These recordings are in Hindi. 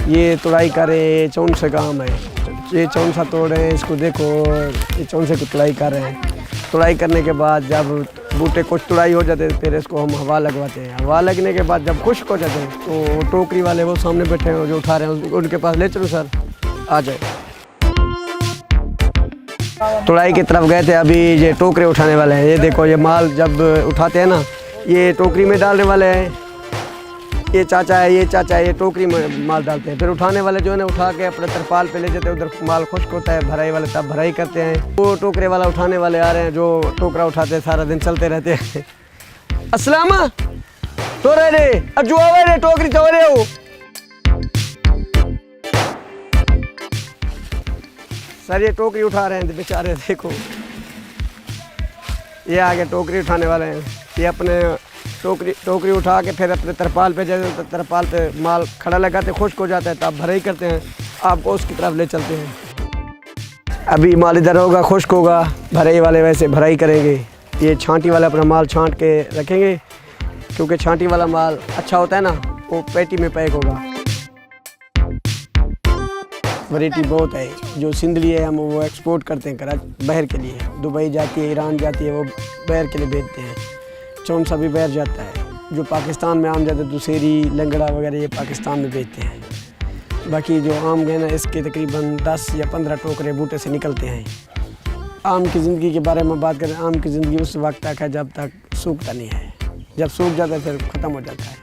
ये तुड़ाई करे, चौन से काम है। ये चौन सा तोड़े, इसको देखो, ये चौन से तुड़ाई कर रहे हैं। तुड़ाई करने के बाद जब बूटे कुछ तुड़ाई हो जाते हैं फिर इसको हम हवा लगवाते हैं। हवा लगने के बाद जब खुश्क हो जाते हैं तो टोकरी वाले वो सामने बैठे हैं जो उठा रहे हैं, उनके पास ले चलो सर, आ जाए। तुड़ाई की तरफ गए थे, अभी ये टोकरे उठाने वाले हैं। ये देखो, ये माल जब उठाते हैं ना, ये टोकरी में डालने वाले हैं। ये चाचा है, ये चाचा है, ये टोकरी में माल डालते हैं। फिर उठाने वाले जो है ना, उठा के अपने तरपाल पे ले जाते हैं, उधर माल खुश्क होता है। भराई वाले तब भराई करते हैं। वो टोकरे वाला उठाने वाले आ रहे हैं जो टोकरा उठाते हैं, सारा दिन चलते रहते हैं। अस्सलाम तो रे अजू रे टोकरी तो रे हो सर, ये टोकरी उठा रहे हैं बेचारे। देखो, ये आगे टोकरी उठाने वाले हैं। ये अपने टोकरी उठा के फिर अपने तरपाल पे जाते हैं। तरपाल पे माल खड़ा लगाते, खुश्क हो जाता है तब भराई करते हैं, आपको उसकी तरफ ले चलते हैं। अभी माल इधर होगा, खुश्क होगा, भराई वाले वैसे भराई करेंगे। ये छांटी वाला अपना माल छांट के रखेंगे, क्योंकि छांटी वाला माल अच्छा होता है ना, वो पेटी में पैक होगा। वैरायटी बहुत है। जो सिंदली है हम वो एक्सपोर्ट करते हैं कराची बाहर के लिए। दुबई जाती है, ईरान जाती है, वो बाहर के लिए भेजते हैं। चौन सा भी बाहर जाता है। जो पाकिस्तान में आम जाते हैं, दुसेरी, लंगड़ा वगैरह, ये पाकिस्तान में भेजते हैं। बाकी जो आम है ना, इसके तकरीबन 10 या 15 टोकरे बूटे से निकलते हैं। आम की ज़िंदगी के बारे में बात करें, आम की ज़िंदगी उस वक्त तक है जब तक सूखता नहीं है। जब सूख जाता है फिर ख़त्म हो जाता है।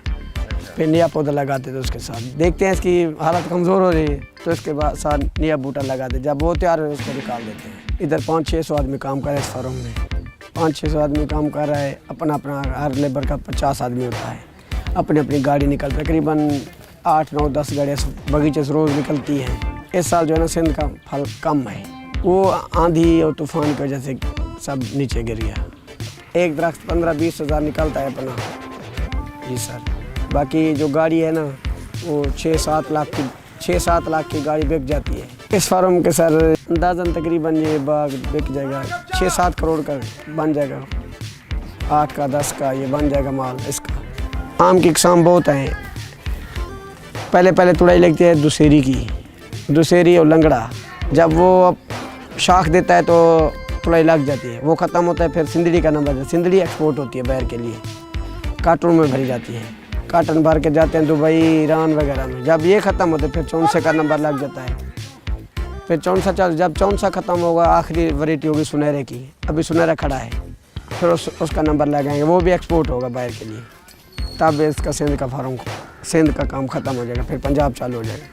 फिर नया पौधा लगाते थे उसके साथ। देखते हैं इसकी हालत कमज़ोर हो रही है तो इसके बाद साथ नया बूटा लगाते। जब वो तैयार हो उसको निकाल देते हैं। इधर 500-600 आदमी काम कर रहे हैं इस फार्म में। 500-600 आदमी काम कर रहा है। अपना हर लेबर का 50 आदमी होता है। अपनी अपनी गाड़ी निकल, तकरीबन 8-9-10 गाड़ियाँ बगीचे से रोज़ निकलती हैं। इस साल जो है ना, सिंध का फल कम है। वो आंधी और तूफ़ान की वजह से सब नीचे गिर गया। एक दरख्त 15-20 हज़ार निकलता है अपना। जी सर। बाकी जो गाड़ी है ना, वो 6-7 लाख की गाड़ी बिक जाती है इस फार्म के सर। अंदाज़न तकरीबन ये बाग बिक जाएगा 6-7 करोड़ का बन जाएगा। 8 का 10 का ये बन जाएगा माल इसका। आम की किस्म बहुत हैं। पहले तुड़ाई लगती है दुसेरी और लंगड़ा। जब वो शाख देता है तो तुड़ाई लग जाती है। वो ख़त्म होता है फिर सिंदड़ी का नंबर। सिंदड़ी एक्सपोर्ट होती है बाहर के लिए, कार्टून में भरी जाती है। कार्टन भर के जाते हैं दुबई, ईरान वगैरह में। जब ये ख़त्म होते फिर चौंसे का नंबर लग जाता है। फिर जब चौंसा ख़त्म होगा, आखिरी वैरायटी होगी सुनहरे की। अभी सुनहरा खड़ा है, फिर उसका नंबर लगाएंगे, वो भी एक्सपोर्ट होगा बाहर के लिए। तब इसका सिंध का काम ख़त्म हो जाएगा, फिर पंजाब चालू हो जाएगा।